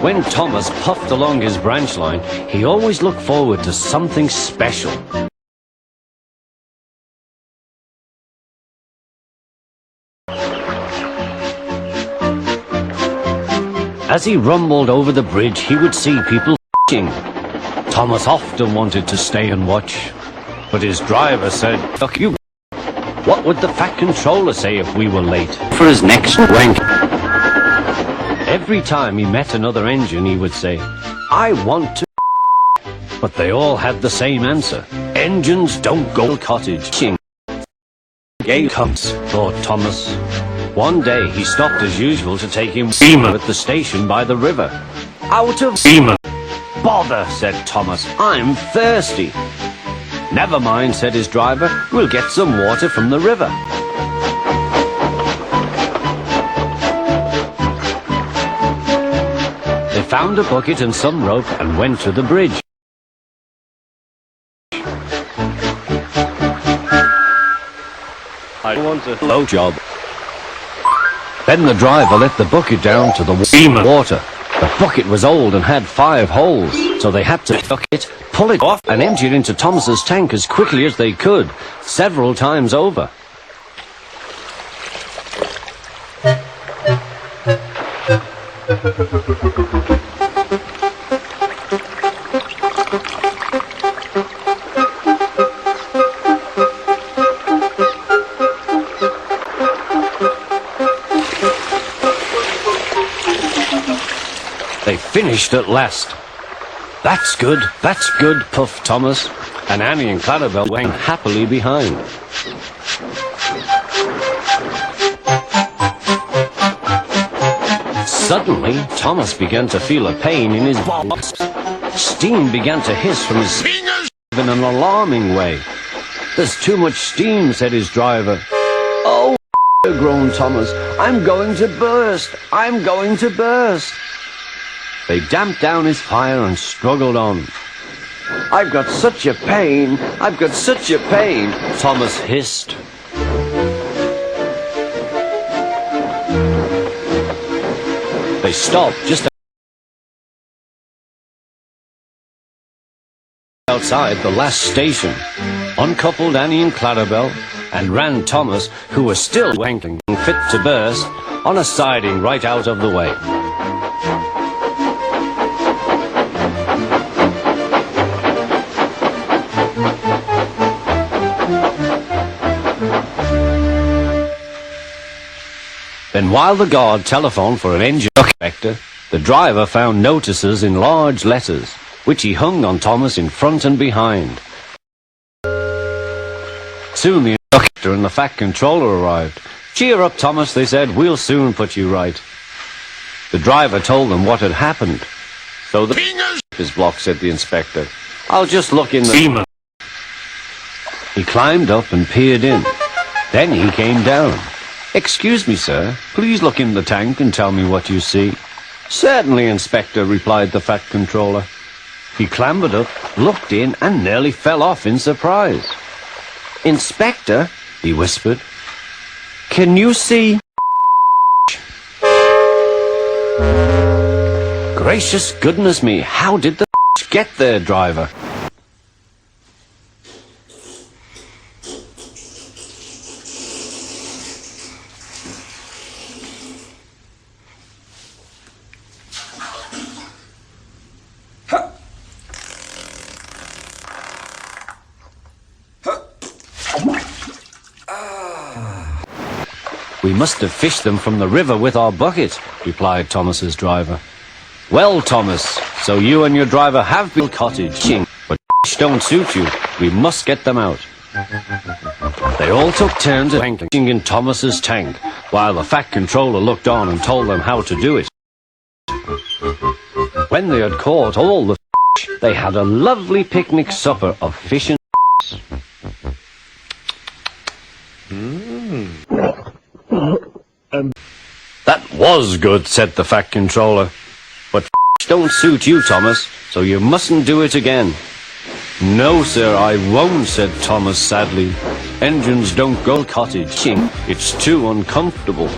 When Thomas puffed along his branch line, he always looked forward to something special. As he rumbled over the bridge, he would see people fishing. Thomas often wanted to stay and watch, but his driver said, "Look, you, what would the fat controller say if we were late for his next wank?" Every time he met another engine, he would say, "I want to," but they all had the same answer: engines don't go cottaging. Gay cunts, thought Thomas. One day he stopped as usual to take him steamer at the station by the river. "Out of steamer." "Bother," said Thomas, "I'm thirsty." "Never mind," said his driver, "we'll get some water from the river." They found a bucket and some rope and went to the bridge. "I want a low job." Then the driver let the bucket down to the water. The bucket was old and had 5 holes, so they had to hook it, pull it off, and empty it into Thomas's tank as quickly as they could, several times over. They finished at last. That's good, puffed Thomas, and Annie and Clarabelle went happily behind. Suddenly, Thomas began to feel a pain in his balls. Steam began to hiss from his fingers in an alarming way. "There's too much steam," said his driver. "Oh," groaned Thomas, "I'm going to burst! I'm going to burst!" They damped down his fire and struggled on. "I've got such a pain! I've got such a pain!" Thomas hissed. They stopped just outside the last station, uncoupled Annie and Clarabelle, and ran Thomas, who was still wanking fit to burst, on a siding right out of the way. Then while the guard telephoned for an engine inspector, the driver found notices in large letters, which he hung on Thomas in front and behind. Soon the inspector and the fat controller arrived. "Cheer up, Thomas," they said, "we'll soon put you right." The driver told them what had happened. "So the fingers is blocked," said the inspector. "I'll just look in the demon." He climbed up and peered in. Then he came down. "Excuse me, sir, please look in the tank and tell me what you see." "Certainly, Inspector," replied the fat controller. He clambered up, looked in, and nearly fell off in surprise. "Inspector," he whispered, "can you see?" Gracious goodness me, how did the get there, driver? "We must have fished them from the river with our bucket," replied Thomas's driver. "Well, Thomas, so you and your driver have built cottaging, but don't suit you. We must get them out." They all took turns at fishing in Thomas's tank, while the fat controller looked on and told them how to do it. When they had caught all the fish, they had a lovely picnic supper of fish and "That was good," said the fat controller. "But don't suit you, Thomas, so you mustn't do it again." "No, sir, I won't," said Thomas sadly. "Engines don't go cottaging. It's too uncomfortable."